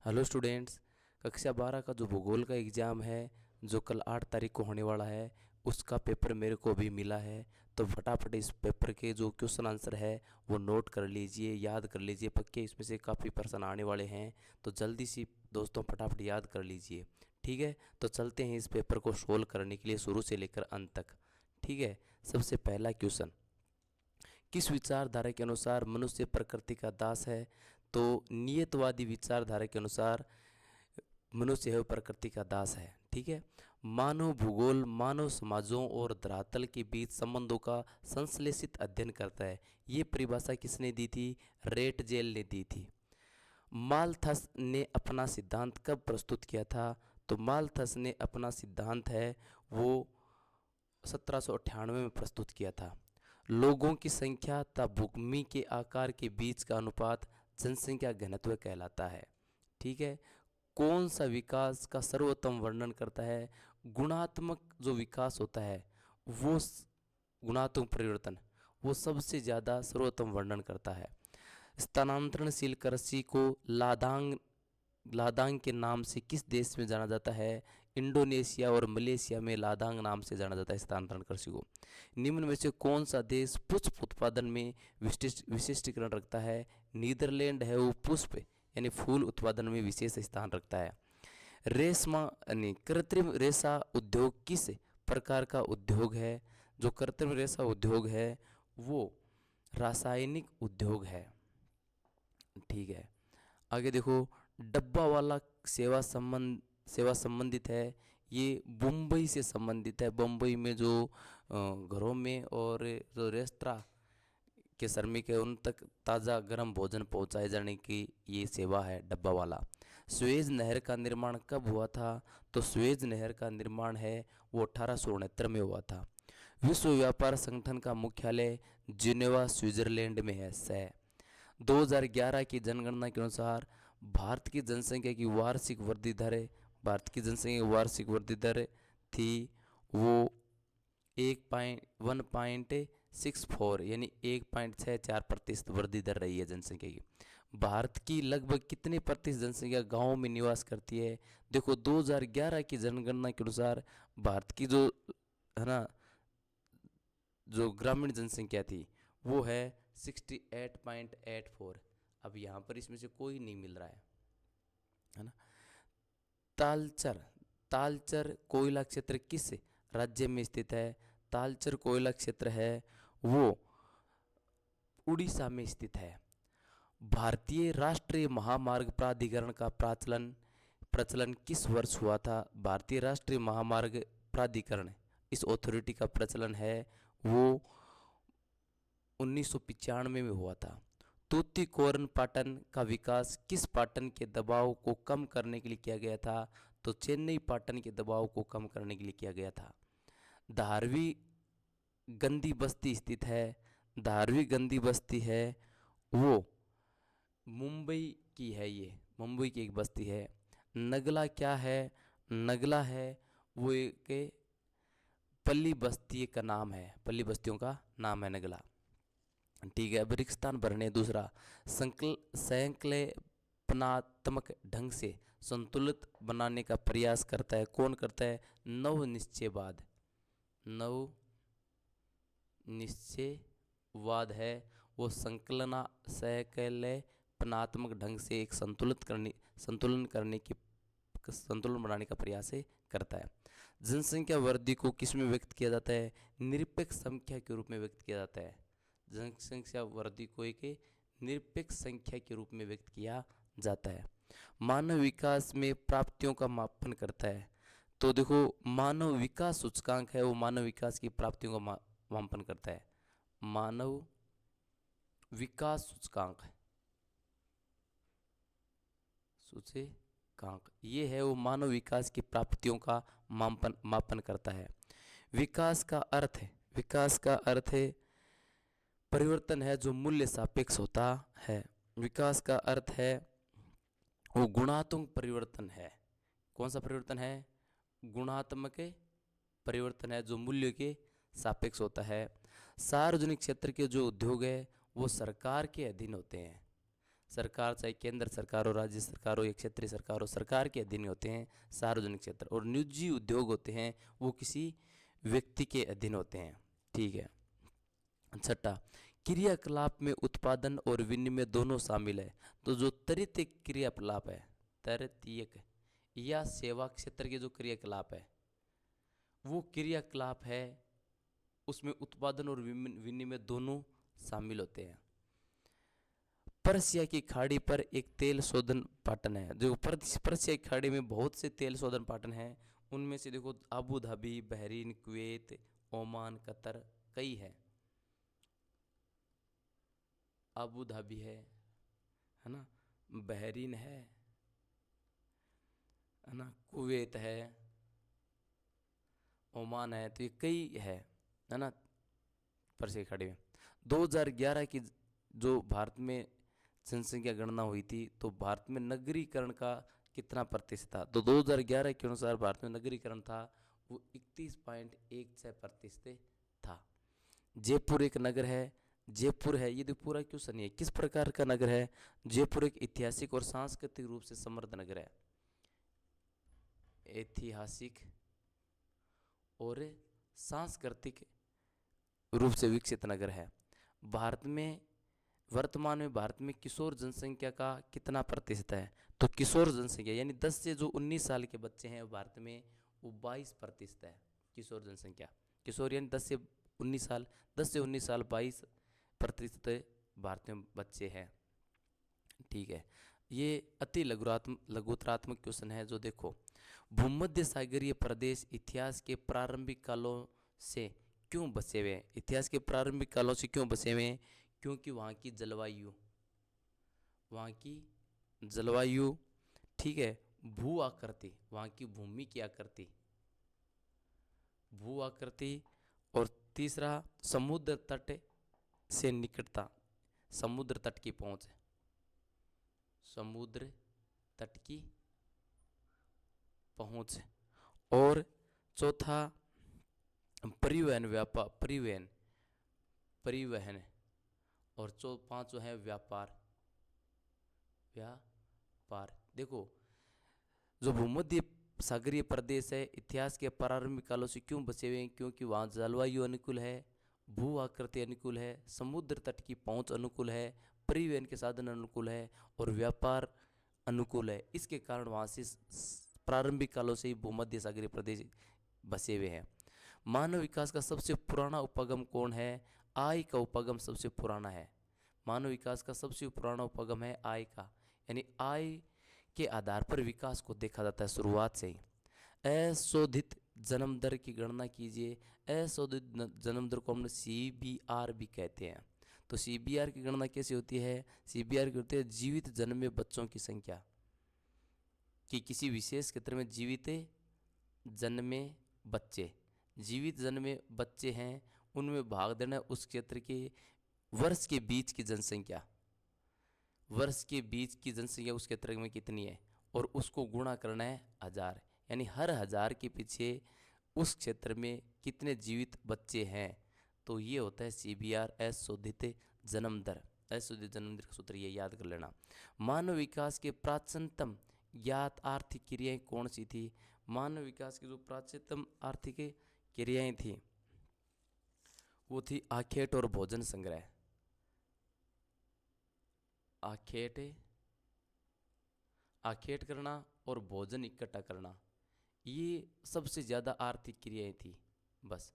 Hello students. कक्षा 12 का जो भूगोल का एग्ज़ाम है जो कल 8 तारीख को होने वाला है उसका पेपर मेरे को अभी मिला है। तो फटाफट इस पेपर के जो क्वेश्चन आंसर है वो नोट कर लीजिए, याद कर लीजिए, पक्के इसमें से काफ़ी प्रश्न आने वाले हैं। तो जल्दी से दोस्तों फटाफट याद कर लीजिए। ठीक है, तो चलते हैं इस पेपर को सोल्व करने के लिए शुरू से लेकर अंत तक। ठीक है, सबसे पहला क्वेश्चन, किस विचारधारा के अनुसार मनुष्य प्रकृति का दास है? तो नियतवादी विचारधारा के अनुसार मनुष्य है प्रकृति का दास है। ठीक है, मानव भूगोल मानव समाजों और धरातल के बीच संबंधों का संश्लेषित अध्ययन करता है। ये परिभाषा किसने दी थी? रेट जेल ने दी थी। मालथस ने अपना सिद्धांत कब प्रस्तुत किया था? तो मालथस ने अपना सिद्धांत है वो 1798 में प्रस्तुत किया था। लोगों की संख्या तथा भूमि के आकार के बीच का अनुपात जनसंख्या घनत्व कहलाता है। ठीक है, कौन सा विकास का सर्वोत्तम वर्णन करता है? गुणात्मक जो विकास होता है वो गुणात्मक परिवर्तन वो सबसे ज़्यादा सर्वोत्तम वर्णन करता है। स्थानांतरणशील कृषि को लादांग लादांग के नाम से किस देश में जाना जाता है? इंडोनेशिया और मलेशिया में लादांग नाम से जाना जाता है स्थानांतरण कृषि को। निम्न में से कौन सा देश पुष्प उत्पादन में विशिष्टीकरण रखता है? नीदरलैंड है वो पुष्प यानी फूल उत्पादन में विशेष स्थान रखता है। रेशमा यानी कृत्रिम रेशा उद्योग किस प्रकार का उद्योग है? जो कृत्रिम रेशा उद्योग है वो रासायनिक उद्योग है। ठीक है, आगे देखो, डब्बा वाला सेवा संबंधित है। ये मुंबई से संबंधित है। मुंबई में जो घरों में और जो रेस्तरा के श्रमिक है उन तक ताज़ा गर्म भोजन पहुंचाए जाने की ये सेवा है डब्बा वाला। सुएज नहर का निर्माण कब हुआ था? तो सुएज नहर का निर्माण है वो 1869 में हुआ था। विश्व व्यापार संगठन का मुख्यालय जिनेवा स्विट्जरलैंड में है। 2011 की जनगणना के अनुसार भारत की जनसंख्या की वार्षिक वृद्धि दर थी वो 1.1.64 यानी 1.64% वृद्धि दर रही है जनसंख्या की। भारत की लगभग कितने प्रतिशत जनसंख्या गांवों में निवास करती है? देखो 2011 की जनगणना के अनुसार भारत की जो है ना जो ग्रामीण जनसंख्या थी वो है 68.84। अब यहाँ पर इसमें से कोई नहीं मिल रहा है ना। तालचर तालचर कोयला क्षेत्र किस राज्य में स्थित है? तालचर कोयला क्षेत्र है वो उड़ीसा में स्थित है। भारतीय राष्ट्रीय महामार्ग प्राधिकरण का प्रचलन प्रचलन किस वर्ष हुआ था? भारतीय राष्ट्रीय महामार्ग प्राधिकरण इस अथॉरिटी का प्रचलन है वो 1995 में हुआ था। तूतीकोरन पाटन का विकास किस पाटन के दबाव को कम करने के लिए किया गया था? तो चेन्नई पाटन के दबाव को कम करने के लिए किया गया था। धारवी गंदी बस्ती स्थित है। धारवी गंदी बस्ती है वो मुंबई की है। ये मुंबई की एक बस्ती है। नगला क्या है? नगला है वो एक पल्ली बस्ती का नाम है, पल्ली बस्तियों का नाम है नगला। ठीक है, अब रिक्त स्थान भरने। दूसरा, संकल्पनात्मक ढंग से संतुलित बनाने का प्रयास करता है। कौन करता है? नव निश्चयवाद है वो संकल्पनात्मक ढंग से एक संतुलन बनाने का प्रयास करता है। जनसंख्या वृद्धि को किस में व्यक्त किया जाता है? निरपेक्ष संख्या के रूप में व्यक्त किया जाता है। जनसंख्या वृद्धि को एक निरपेक्ष संख्या के रूप में व्यक्त किया जाता है। मानव विकास में प्राप्तियों का मापन करता है। तो देखो, मानव विकास सूचकांक है वो मानव विकास की प्राप्तियों का मापन करता है। मानव विकास सूचकांक ये है वो मानव विकास की प्राप्तियों का मापन करता है। विकास का अर्थ है परिवर्तन है जो मूल्य सापेक्ष होता है। विकास का अर्थ है वो गुणात्मक परिवर्तन है। कौन सा परिवर्तन है? गुणात्मक परिवर्तन है जो मूल्य के सापेक्ष होता है। सार्वजनिक क्षेत्र के जो उद्योग है वो सरकार के अधीन होते हैं। सरकार चाहे केंद्र सरकार हो, राज्य सरकार हो या क्षेत्रीय सरकार हो, सरकार के अधीन होते हैं सार्वजनिक क्षेत्र। और निजी उद्योग होते हैं वो किसी व्यक्ति के अधीन होते हैं। ठीक है। छठा, क्रियाकलाप में उत्पादन और विनिमय दोनों शामिल है। तो जो तृतीयक क्रियाकलाप है, तृतीयक या सेवा क्षेत्र के जो क्रियाकलाप है वो क्रियाकलाप है, उसमें उत्पादन और विनिमय दोनों शामिल होते हैं। पर्शिया की खाड़ी पर एक तेल शोधन पाटन है। जो पर्शिया की खाड़ी में बहुत से तेल शोधन पाटन हैं, उनमें से देखो Abu Dhabi, Bahrain, Kuwait, Oman, Qatar कई है। अबू धाबी है ना, बहरीन है ना, कुवैत है, ओमान है, तो ये कई है ना पर्शिया की खाड़ी में। 2011 की जो भारत में जनसंख्या गणना हुई थी, तो भारत में नगरीकरण का कितना प्रतिशत था? तो 2011 के अनुसार भारत में नगरीकरण था वो 31.16% था। जयपुर एक नगर है, जयपुर है, ये पूरा क्वेश्चन है किस प्रकार का नगर है? जयपुर एक ऐतिहासिक और सांस्कृतिक रूप से समृद्ध नगर है। ऐतिहासिक और सांस्कृतिक रूप से विकसित नगर है। भारत में वर्तमान में भारत में किशोर जनसंख्या का कितना प्रतिशत है? तो किशोर जनसंख्या यानी 10 से जो 19 साल के बच्चे हैं भारत में, वो 22% है किशोर जनसंख्या। किशोर यानी 10 से 19 साल, 10 से 19 साल 22% भारत में बच्चे हैं। ठीक है। ये अति लघुतरात्मक क्वेश्चन है। जो देखो, भूमध्य सागरीय प्रदेश इतिहास के प्रारंभिक कालों से क्यों बसे हुए हैं? इतिहास के प्रारंभिक कालों से क्यों बसे हुए हैं? क्योंकि वहाँ की जलवायु, ठीक है, भू आकृति, वहाँ की भूमि की आकृति, भू आकृति, और तीसरा समुद्र तट से निकटता, समुद्र तट की पहुँच, समुद्र तट की पहुँच, और चौथा परिवहन, परिवहन, और पांचवा है व्यापार। देखो, जो भूमध्य सागरीय प्रदेश है इतिहास के प्रारंभिक कालों से क्यों बचे हुए हैं? क्योंकि वहाँ जलवायु अनुकूल है, भू आकृति अनुकूल है, समुद्र तट की पहुँच अनुकूल है, परिवहन के साधन अनुकूल है, और व्यापार अनुकूल है। इसके कारण वहाँ से प्रारंभिक कालों से ही भूमध्य सागरीय प्रदेश बसे हुए हैं। मानव विकास का सबसे पुराना उपगम कौन है? आई का उपगम सबसे पुराना है। मानव विकास का सबसे पुराना उपगम है आई का, यानी आई के आधार पर विकास को देखा जाता है शुरुआत से ही। अशोधित जन्म दर की गणना कीजिए। अशोधित जन्म दर को हम CBR भी कहते हैं। तो CBR की गणना कैसे होती है? CBR की होती है जीवित जन्मे बच्चों की संख्या, कि किसी विशेष क्षेत्र में जीवित जन्मे बच्चे, जीवित जन्मे बच्चे हैं, उनमें भाग देना है उस क्षेत्र के वर्ष के बीच की जनसंख्या, वर्ष के बीच की जनसंख्या उस क्षेत्र में कितनी है, और उसको गुणा करना है 1000, यानी हर 1000 के पीछे उस क्षेत्र में कितने जीवित बच्चे हैं। तो ये होता है CBR, अशोधित जन्म दर। अशोधित जन्म दर का सूत्र ये याद कर लेना। मानव विकास के प्राचीनतम ज्ञात आर्थिक क्रियाएं कौन सी थी? मानव विकास की जो प्राचीनतम आर्थिक क्रियाएं थी वो थी आखेट और भोजन संग्रह। आखेट करना और भोजन इकट्ठा करना, ये सबसे ज़्यादा आर्थिक क्रियाएं थी। बस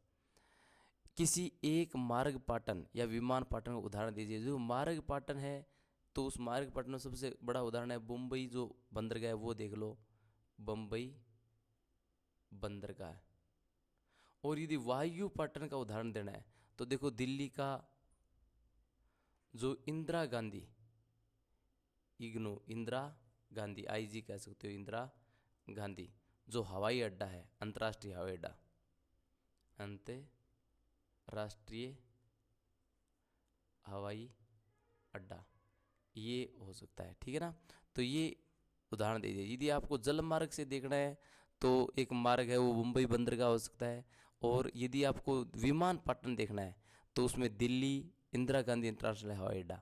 किसी एक मार्ग पाटन या विमान पाटन का उदाहरण दीजिए। जो मार्ग पाटन है, तो उस मार्ग पाटन में सबसे बड़ा उदाहरण है मुंबई जो बंदरगाह है, वो देख लो, बम्बई बंदरगाह। और यदि वायु पाटन का उदाहरण देना है तो देखो दिल्ली का जो इंदिरा गांधी, इंदिरा गांधी, IG कह सकते हो, इंदिरा गांधी जो हवाई अड्डा है, अंतर्राष्ट्रीय हवाई अड्डा, अंतर्राष्ट्रीय हवाई अड्डा, ये हो सकता है। ठीक है ना। तो ये उदाहरण दे दीजिए। यदि आपको जल मार्ग से देखना है तो एक मार्ग है वो मुंबई बंदरगाह हो सकता है, और यदि आपको विमान पाटन देखना है तो उसमें दिल्ली इंदिरा गांधी अंतर्राष्ट्रीय हवाई अड्डा।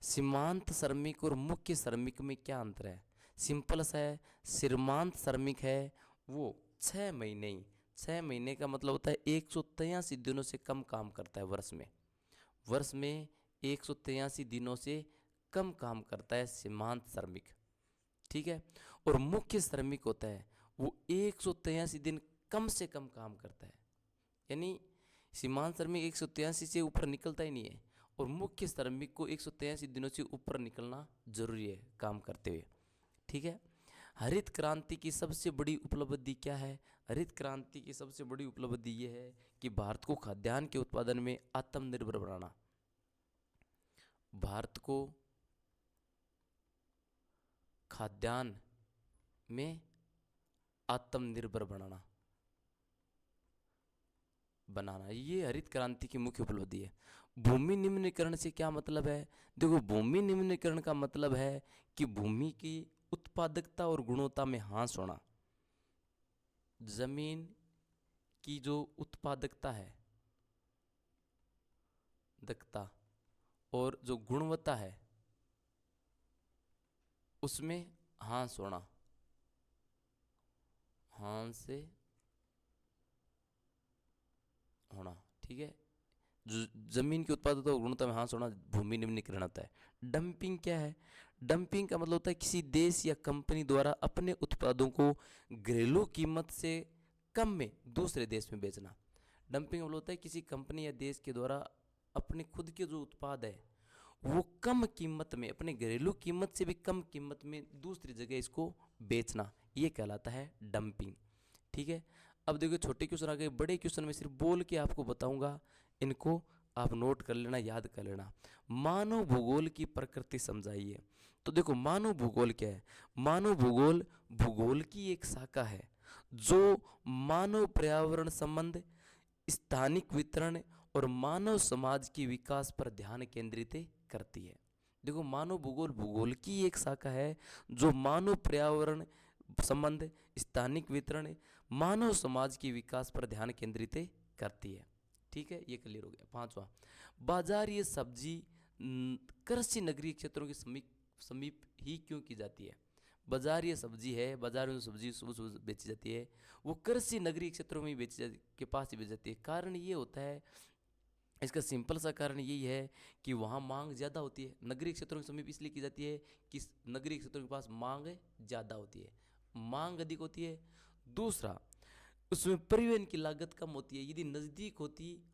सीमांत श्रमिक और मुख्य श्रमिक में क्या अंतर है? सिंपल सा है। सीमांत श्रमिक है वो 6 महीने ही, 6 महीने का मतलब होता है 183 दिनों से कम काम करता है वर्ष में। वर्ष में 183 दिनों से कम काम करता है सीमांत श्रमिक, ठीक है। और मुख्य श्रमिक होता है वो 183 दिन कम से कम काम करता है, यानी सीमांत श्रमिक 183 से ऊपर निकलता ही नहीं है, और मुख्य श्रमिक को 183 दिनों से ऊपर निकलना जरूरी है काम करते हुए, ठीक है। हरित क्रांति की सबसे बड़ी उपलब्धि क्या है? हरित क्रांति की सबसे बड़ी उपलब्धि ये है कि भारत को खाद्यान्न के उत्पादन में आत्मनिर्भर बनाना। भारत को खाद्यान्न में आत्मनिर्भर बनाना, ये हरित क्रांति की मुख्य उपलब्धि है। भूमि निम्नीकरण से क्या मतलब है? देखो, भूमि निम्नीकरण का मतलब है कि भूमि की उत्पादकता और गुणवत्ता में ह्रास होना। जमीन की जो उत्पादकता है, दक्षता और जो गुणवत्ता है उसमें ह्रास होना, ह्रास से होना, ठीक है। जो जमीन की उत्पादकता और गुणवत्ता में ह्रास होना भूमि निम्नीकरण होता है। डंपिंग क्या है? डंपिंग का मतलब होता है किसी देश या कंपनी द्वारा अपने उत्पादों को घरेलू कीमत से कम में दूसरे देश में बेचना। डंपिंग का मतलब होता है किसी कंपनी या देश के द्वारा अपने खुद के जो उत्पाद है वो कम कीमत में, अपने घरेलू कीमत से भी कम कीमत में दूसरी जगह इसको बेचना, ये कहलाता है डंपिंग, ठीक है। अब देखो, छोटे क्वेश्चन आ गए, बड़े क्वेश्चन में सिर्फ बोल के आपको बताऊंगा, इनको आप नोट कर लेना, याद कर लेना। मानव भूगोल की प्रकृति समझाइए। तो देखो, मानव भूगोल क्या है? मानव भूगोल भूगोल की एक शाखा है जो मानव पर्यावरण संबंध, स्थानिक वितरण और मानव समाज के विकास पर ध्यान केंद्रित करती है। देखो, मानव भूगोल भूगोल की एक शाखा है जो मानव पर्यावरण संबंध, स्थानिक वितरण, मानव समाज के विकास पर ध्यान केंद्रित करती है, ठीक है। ये क्लियर हो गया। पांचवा, बाजारीय सब्जी कृषि नगरीय क्षेत्रों के समीप ही क्यों की जाती है? बाजारीय सब्जी है, बाजार में सब्जी सुबह सुबह बेची जाती है, वो कृषि नगरीय क्षेत्रों में ही बेची जाती, के पास ही बेची जाती है। कारण ये होता है, इसका सिंपल सा कारण यही है कि वहाँ मांग ज़्यादा होती है। नगरीय क्षेत्रों के समीप इसलिए की जाती है कि नगरीय क्षेत्रों के पास मांग ज़्यादा होती है, मांग अधिक होती है। दूसरा, उसमें परिवहन की लागत कम होती है। यदि नज़दीक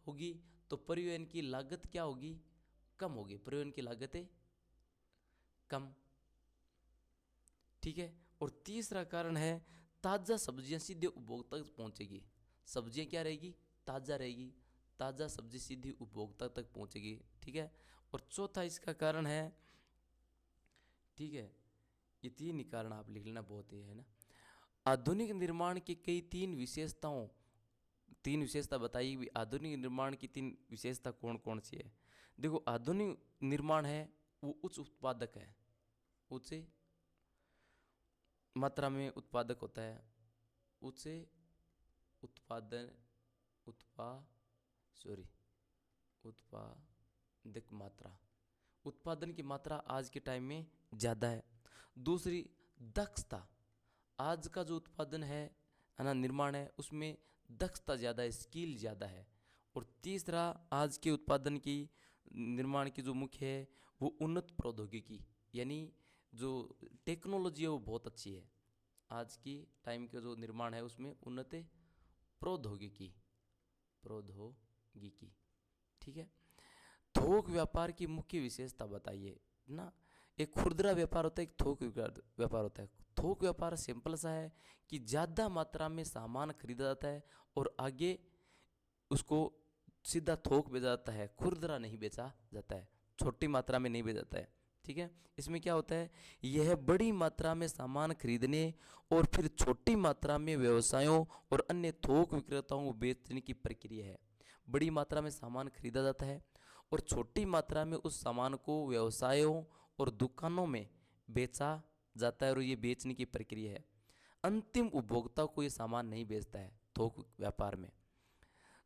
होगी तो परिवहन की लागत क्या होगी? कम होगी, परिवहन की लागतें कम, ठीक है। और तीसरा कारण है, ताज़ा सब्जियां सीधे उपभोक्ता तक पहुंचेगी। सब्जियां क्या रहेगी? ताज़ा रहेगी, ताज़ा सब्जी सीधी उपभोक्ता तक पहुंचेगी, ठीक है। और चौथा इसका कारण है, ठीक है, ये तीन ही कारण आप लिख लेना, बहुत ही है ना। आधुनिक निर्माण की कई तीन विशेषता बताइए। आधुनिक निर्माण की तीन विशेषता कौन कौन सी है? देखो, आधुनिक निर्माण है वो उच्च उत्पादक है, उच्च मात्रा में उत्पादक होता है, उच्च उत्पादन उत्पादक मात्रा, उत्पादन की मात्रा आज के टाइम में ज़्यादा है। दूसरी, दक्षता, आज का जो उत्पादन है ना, निर्माण है, उसमें दक्षता ज़्यादा है, स्किल ज़्यादा है। और तीसरा, आज के उत्पादन की निर्माण की जो मुख्य है वो उन्नत प्रौद्योगिकी, यानी जो टेक्नोलॉजी है वो बहुत अच्छी है। आज की टाइम का जो निर्माण है उसमें उन्नत प्रौद्योगिकी, ठीक है। थोक व्यापार की मुख्य विशेषता बताइए ना। एक खुदरा व्यापार होता है, एक थोक व्यापार होता है। थोक व्यापार सिंपल सा है कि ज़्यादा मात्रा में सामान खरीदा जाता है और आगे उसको सीधा थोक बेचा जाता है, खुदरा नहीं बेचा जाता है, छोटी मात्रा में नहीं बेचा जाता है, ठीक है। इसमें क्या होता है, यह बड़ी मात्रा में सामान खरीदने और फिर छोटी मात्रा में व्यवसायों और अन्य थोक विक्रेताओं को बेचने की प्रक्रिया है। बड़ी मात्रा में सामान खरीदा जाता है और छोटी मात्रा में उस सामान को व्यवसायों और दुकानों में बेचा जाता है, और ये बेचने की प्रक्रिया है। अंतिम उपभोक्ता को ये सामान नहीं बेचता है थोक व्यापार में।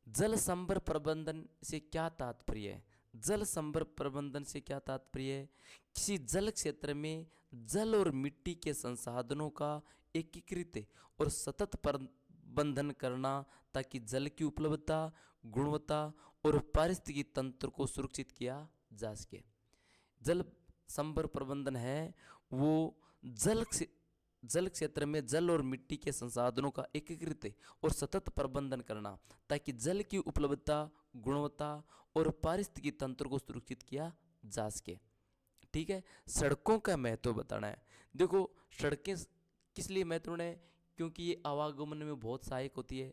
जल संभर प्रबंधन से क्या तात्पर्य है? जल संभर प्रबंधन से क्या तात्पर्य है? किसी जल क्षेत्र में जल और मिट्टी के संसाधनों का एकीकृत और सतत प्रबंधन करना, ताकि जल की उपलब्धता, गुणवत्ता और पारिस्थितिकी तंत्र को सुरक्षित किया जा सके। जल संभर प्रबंधन है वो जल क्षेत्र में जल और मिट्टी के संसाधनों का एकीकृत और सतत प्रबंधन करना, ताकि जल की उपलब्धता, गुणवत्ता और पारिस्थितिकी तंत्र को सुरक्षित किया जा सके। ठीक है। सड़कों का महत्व बताना है। देखो, सड़कें किस लिए महत्वपूर्ण है? क्योंकि ये आवागमन में बहुत सहायक होती है,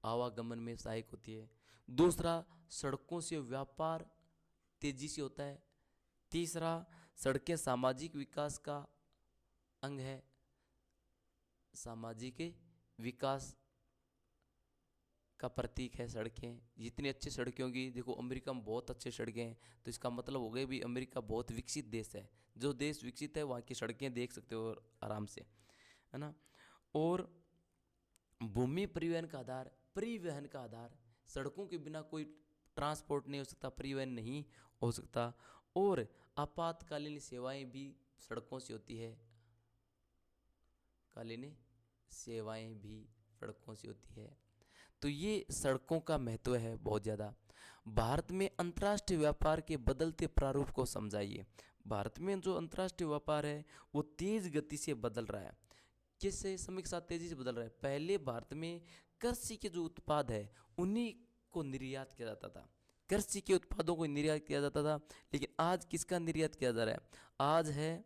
आवागमन में सहायक होती है। दूसरा, सड़कों से व्यापार तेजी से होता है। तीसरा, सड़कें सामाजिक विकास का अंग है, सामाजिक विकास का प्रतीक है सड़कें। जितनी अच्छी सड़कें होंगी, देखो अमेरिका में बहुत अच्छी सड़कें हैं, तो इसका मतलब हो गया भी अमेरिका बहुत विकसित देश है। जो देश विकसित है वहाँ की सड़कें देख सकते हो आराम से, है ना। और भूमि परिवहन का आधार, परिवहन का आधार, सड़कों के बिना कोई ट्रांसपोर्ट नहीं हो सकता, परिवहन नहीं हो सकता। और आपातकालीन सेवाएं भी सड़कों से होती है, कालीन सेवाएं भी सड़कों से होती है। तो ये सड़कों का महत्व है बहुत ज़्यादा। भारत में अंतर्राष्ट्रीय व्यापार के बदलते प्रारूप को समझाइए। भारत में जो अंतर्राष्ट्रीय व्यापार है वो तेज गति से बदल रहा है। किससे समय के साथ तेजी से बदल रहा है? पहले भारत में कृषि के जो उत्पाद है उन्हीं को निर्यात किया जाता था, कृषि के उत्पादों को निर्यात किया जाता था। लेकिन आज किसका निर्यात किया जा रहा है? आज है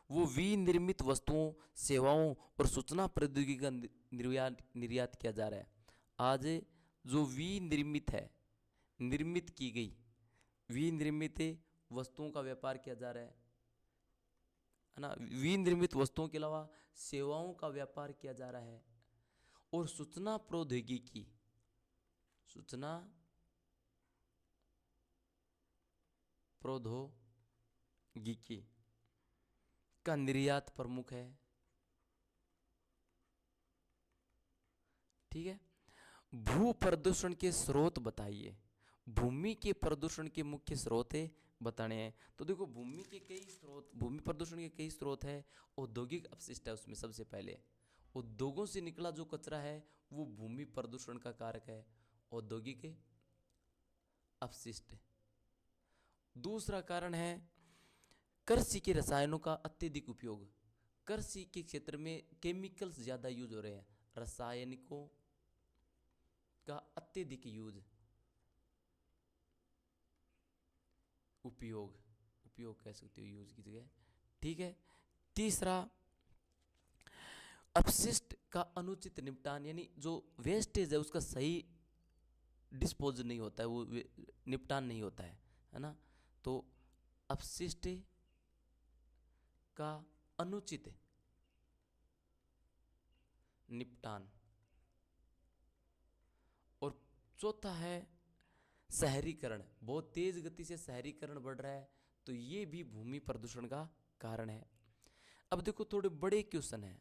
वो विनिर्मित वस्तुओं, सेवाओं और सूचना प्रौद्योगिकी का निर्यात किया जा रहा है। आज जो विनिर्मित है, निर्मित की गई विनिर्मित वस्तुओं का व्यापार किया जा रहा है ना। विनिर्मित वस्तुओं के अलावा सेवाओं का व्यापार किया जा रहा है। और सूचना प्रौद्योगिकी का निर्यात प्रमुख है। ठीक है। भू प्रदूषण के स्रोत बताइए। भूमि के प्रदूषण के मुख्य स्रोत बताने हैं। तो देखो, भूमि प्रदूषण के कई स्रोत है। औद्योगिक अपशिष्ट है उसमें सबसे पहले। उद्योगों से निकला जो कचरा है वो भूमि प्रदूषण का कारक है, औद्योगिक अपशिष्ट। दूसरा कारण है कृषि के रसायनों का अत्यधिक उपयोग। कृषि के क्षेत्र में केमिकल्स ज़्यादा यूज हो रहे हैं, रासायनिकों का अत्यधिक उपयोग कह सकते हो, यूज की जगह। ठीक है। तीसरा, अपशिष्ट का अनुचित निपटान, यानी जो वेस्टेज है उसका सही डिस्पोज नहीं होता है, वो निपटान नहीं होता है ना। तो अपशिष्ट का अनुचित निपटान। और चौथा है शहरीकरण। बहुत तेज गति से शहरीकरण बढ़ रहा है, तो ये भी भूमि प्रदूषण का कारण है। अब देखो, थोड़े बड़े क्वेश्चन हैं,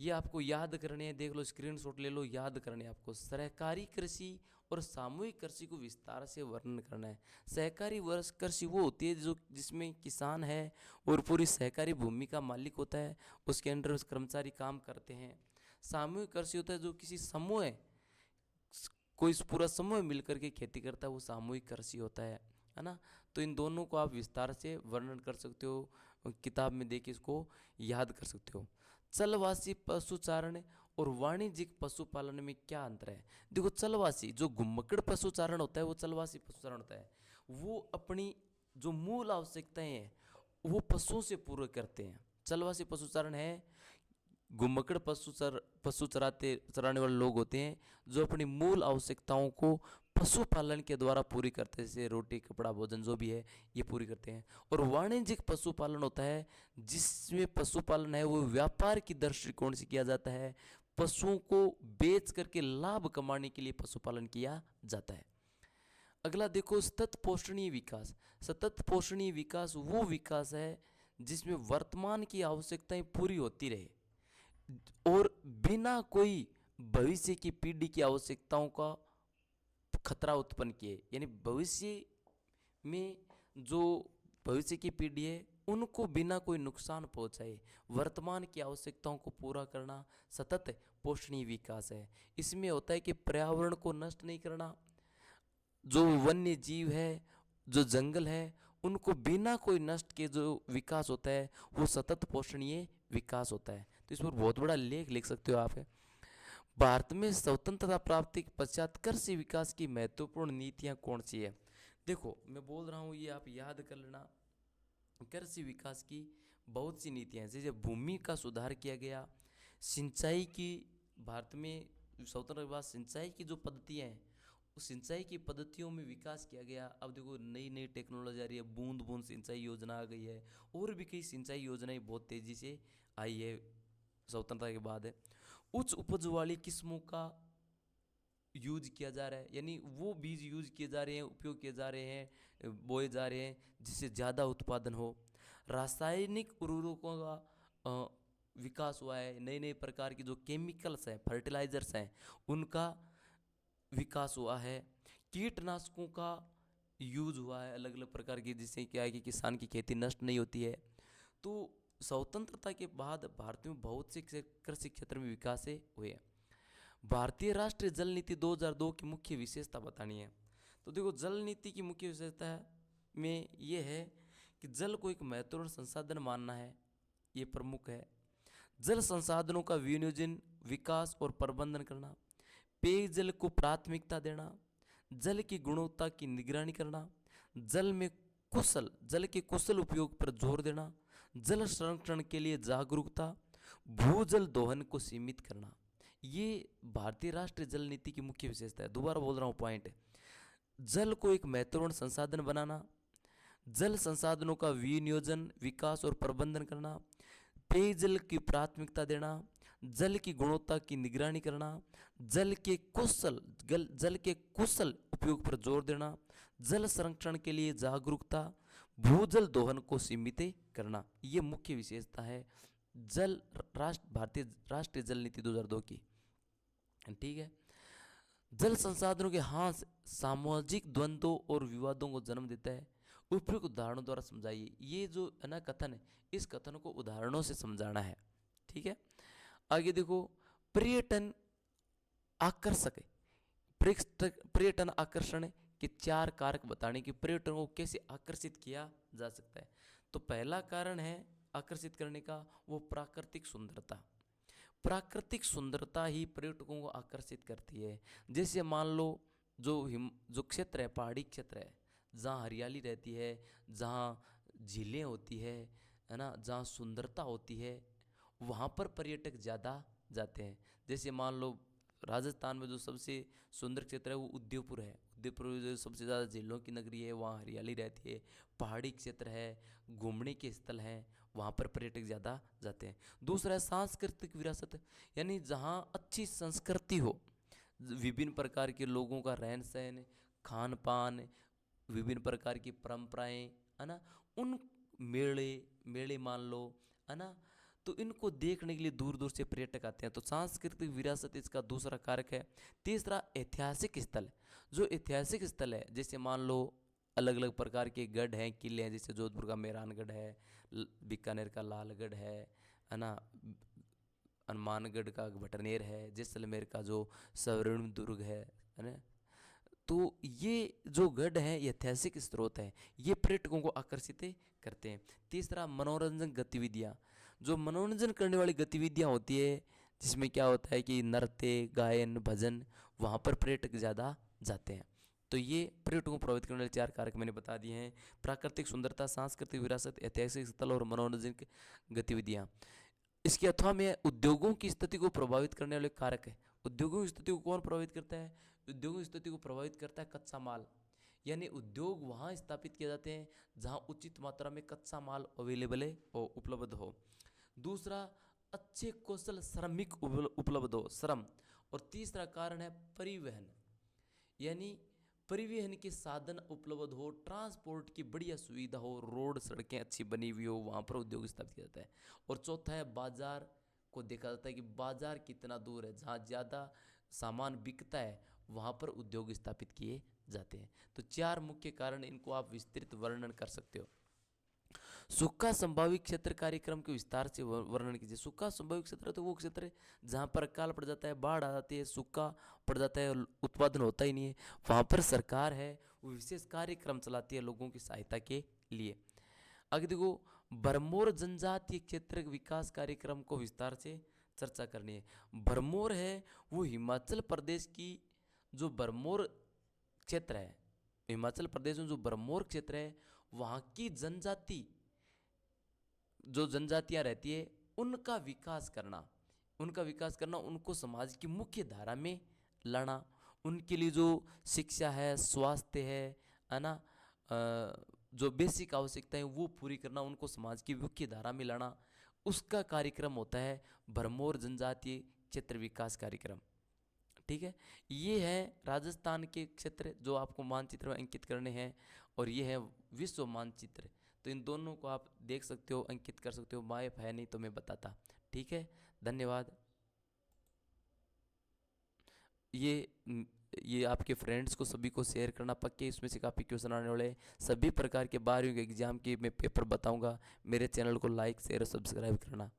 ये आपको याद करने हैं। देख लो, स्क्रीनशॉट ले लो, याद करने हैं आपको। सहकारी कृषि और सामूहिक कृषि को विस्तार से वर्णन करना है। सहकारी कृषि वो होती है जो जिसमें किसान है और पूरी सहकारी भूमि का मालिक होता है, उसके अंडर उस कर्मचारी काम करते हैं। सामूहिक कृषि होता है जो किसी समूह, कोई पूरा समूह मिलकर के खेती करता है, वो सामूहिक कृषि होता है ना। तो इन दोनों को आप विस्तार से वर्णन कर सकते हो, किताब में देख के इसको याद कर सकते हो। चलवासी पशुचारण और वाणिज्यिक पशुपालन में क्या अंतर है? देखो, चलवासी जो घुमक्कड़ पशुचारण होता है वो चलवासी पशुचारण होता है। वो अपनी जो मूल आवश्यकताएं हैं वो पशुओं से पूरे करते हैं। चलवासी पशुचारण है घुमक्कड़ पशु चराने वाले लोग होते हैं जो अपनी मूल आवश्यकताओं को पशुपालन के द्वारा पूरी करते हैं, जैसे रोटी, कपड़ा, भोजन जो भी है ये पूरी करते हैं। और वाणिज्यिक पशुपालन होता है जिसमें पशुपालन है वो व्यापार की दृष्टिकोण से किया जाता है। पशुओं को बेच करके लाभ कमाने के लिए पशुपालन किया जाता है। अगला देखो, सतत पोषणीय विकास। सतत पोषणीय विकास वो विकास है जिसमें वर्तमान की आवश्यकताएं पूरी होती रहे और बिना कोई भविष्य की पीढ़ी की आवश्यकताओं का खतरा उत्पन्न किए, यानी भविष्य में जो भविष्य की पीढ़ी है उनको बिना कोई नुकसान पहुंचाए वर्तमान की आवश्यकताओं को पूरा करना सतत पोषणीय विकास है। इसमें होता है कि पर्यावरण को नष्ट नहीं करना, जो वन्य जीव है, जो जंगल है, उनको बिना कोई नष्ट के जो विकास होता है वो सतत पोषणीय विकास होता है। तो इस पर बहुत बड़ा लेख लिख सकते हो आप। भारत में स्वतंत्रता प्राप्ति के पश्चात कृषि विकास की महत्वपूर्ण नीतियां कौन सी है? देखो मैं बोल रहा हूँ, ये आप याद कर लेना। कृषि विकास की बहुत सी नीतियां हैं, जैसे भूमि का सुधार किया गया, सिंचाई की, भारत में स्वतंत्रता के बाद सिंचाई की जो पद्धतियां हैं उस सिंचाई की पद्धतियों में विकास किया गया। अब देखो नई नई टेक्नोलॉजी आ रही है, बूंद बूंद सिंचाई योजना आ गई है, और भी कई सिंचाई योजनाएं बहुत तेजी से आई है स्वतंत्रता के बाद है। उच्च उपज वाली किस्मों का यूज किया जा रहा है, यानी वो बीज यूज किए जा रहे हैं, उपयोग किए जा रहे हैं, बोए जा रहे हैं जिससे ज़्यादा उत्पादन हो। रासायनिक उर्वरकों का विकास हुआ है, नए नए प्रकार की जो केमिकल्स हैं, फर्टिलाइजर्स हैं, उनका विकास हुआ है। कीटनाशकों का यूज हुआ है अलग अलग प्रकार की, जिससे क्या है कि किसान की खेती नष्ट नहीं होती है। तो स्वतंत्रता के बाद भारत में बहुत से कृषि क्षेत्र में विकास हुए हैं। भारतीय राष्ट्रीय जल नीति 2002 की मुख्य विशेषता बतानी है। तो देखो जल नीति की मुख्य विशेषता में ये है कि जल को एक महत्वपूर्ण संसाधन मानना है, ये प्रमुख है। जल संसाधनों का विनियोजन, विकास और प्रबंधन करना, पेयजल को प्राथमिकता देना, जल की गुणवत्ता की निगरानी करना, जल के कुशल उपयोग पर जोर देना, जल संरक्षण के लिए जागरूकता, भूजल दोहन को सीमित करना, ये भारतीय राष्ट्रीय जल नीति की मुख्य विशेषता है। दोबारा बोल रहा हूँ पॉइंट, जल को एक महत्वपूर्ण संसाधन बनाना, जल संसाधनों का विनियोजन, विकास और प्रबंधन करना, पेयजल की प्राथमिकता देना, जल की गुणवत्ता की निगरानी करना, जल के कुशल उपयोग पर जोर देना, जल संरक्षण के लिए जागरूकता, भूजल दोहन को सीमित करना, ये मुख्य विशेषता है भारतीय राष्ट्रीय जल नीति 2002 की। ठीक है। जल संसाधनों के हाथ सामाजिक द्वंद्वों और विवादों को जन्म देता है, उपयुक्त उदाहरणों द्वारा समझाइए। ये जो है ना कथन है, इस कथन को उदाहरणों से समझाना है। ठीक है। आगे देखो, पर्यटन आकर्षक है, पर्यटन आकर्षण के 4 कारक बताने कि पर्यटन को कैसे आकर्षित किया जा सकता है। तो पहला कारण है आकर्षित करने का, वो प्राकृतिक सुंदरता। प्राकृतिक सुंदरता ही पर्यटकों को आकर्षित करती है। जैसे मान लो जो क्षेत्र है, पहाड़ी क्षेत्र है, जहाँ हरियाली रहती है, जहाँ झीलें होती है ना, जहाँ सुंदरता होती है, वहाँ पर पर्यटक ज़्यादा जाते हैं। जैसे मान लो राजस्थान में जो सबसे सुंदर क्षेत्र है वो उदयपुर है। उदयपुर जो सबसे ज़्यादा झीलों की नगरी है, वहाँ हरियाली रहती है, पहाड़ी क्षेत्र है, घूमने के स्थल हैं, वहाँ पर पर्यटक ज़्यादा जाते हैं। दूसरा है सांस्कृतिक विरासत, यानी जहाँ अच्छी संस्कृति हो, विभिन्न प्रकार के लोगों का रहन सहन, खान पान, विभिन्न प्रकार की परंपराएं, है ना, उन मेले मान लो, है ना, तो इनको देखने के लिए दूर दूर से पर्यटक आते हैं। तो सांस्कृतिक विरासत इसका दूसरा कारक है। तीसरा ऐतिहासिक स्थल, जो ऐतिहासिक स्थल है, जैसे मान लो अलग अलग प्रकार के गढ़ हैं, किले हैं, जैसे जोधपुर का मेहरानगढ़ है, बीकानेर का लालगढ़ है ना, हनुमानगढ़ का भटनेर है, जैसलमेर का जो स्वर्ण दुर्ग है ना। तो ये जो गढ़ हैं, ये ऐतिहासिक स्रोत हैं, ये पर्यटकों को आकर्षित करते हैं। तीसरा मनोरंजन गतिविधियाँ, जो मनोरंजन करने वाली गतिविधियाँ होती है, जिसमें क्या होता है कि नृत्य, गायन, भजन, वहाँ पर पर्यटक ज़्यादा जाते हैं। तो ये पर्यटकों को प्रभावित करने वाले 4 कारक मैंने बता दिए हैं: प्राकृतिक सुंदरता, सांस्कृतिक विरासत, ऐतिहासिक स्थल और मनोरंजन गतिविधियाँ। इसके अथवा में उद्योगों की स्थिति को प्रभावित करने वाले कारक है। उद्योगों की स्थिति को कौन प्रभावित करता है? उद्योगों की स्थिति को प्रभावित करता है कच्चा माल, यानी उद्योग वहाँ स्थापित किए जाते हैं जहाँ उचित मात्रा में कच्चा माल अवेलेबल हो, उपलब्ध हो। दूसरा, अच्छे कौशल श्रमिक उपलब्ध हो, श्रम। और तीसरा कारण है परिवहन, यानी परिवहन के साधन उपलब्ध हो, ट्रांसपोर्ट की बढ़िया सुविधा हो, रोड सड़कें अच्छी बनी हुई हो, वहाँ पर उद्योग स्थापित किया जाता है। और चौथा है बाजार को देखा जाता है कि बाजार कितना दूर है, जहाँ ज़्यादा सामान बिकता है वहाँ पर उद्योग स्थापित किए जाते हैं। तो 4 मुख्य कारण, इनको आप विस्तृत वर्णन कर सकते हो। सूखा संभावित क्षेत्र कार्यक्रम के विस्तार से वर्णन कीजिए। सूखा संभावित क्षेत्र तो वो क्षेत्र है जहाँ पर अकाल पड़ जाता है, बाढ़ आ जाती है, सूखा पड़ जाता है, उत्पादन होता ही नहीं है। वहाँ पर सरकार है वो विशेष कार्यक्रम चलाती है लोगों की सहायता के लिए। आगे देखो, भरमौर जनजातीय क्षेत्र विकास कार्यक्रम को विस्तार से चर्चा करनी है। भरमौर है वो हिमाचल प्रदेश की जो भरमौर क्षेत्र है, हिमाचल प्रदेश में जो भरमौर क्षेत्र है, वहाँ की जनजाति, जो जनजातियाँ रहती है उनका विकास करना, उनको समाज की मुख्य धारा में लाना, उनके लिए जो शिक्षा है, स्वास्थ्य है ना, जो बेसिक आवश्यकताएं वो पूरी करना, उनको समाज की मुख्य धारा में लाना, उसका कार्यक्रम होता है भरमौर जनजातीय क्षेत्र विकास कार्यक्रम। ठीक है, ये है राजस्थान के क्षेत्र जो आपको मानचित्र में अंकित करने हैं, और ये है विश्व मानचित्र। तो इन दोनों को आप देख सकते हो, अंकित कर सकते हो। मैप है नहीं तो मैं बताता। ठीक है, धन्यवाद। ये आपके फ्रेंड्स को सभी को शेयर करना पक्के, इसमें से काफ़ी क्वेश्चन आने वाले हैं। सभी प्रकार के 12वीं के एग्जाम के मैं पेपर बताऊंगा। मेरे चैनल को लाइक शेयर और सब्सक्राइब करना।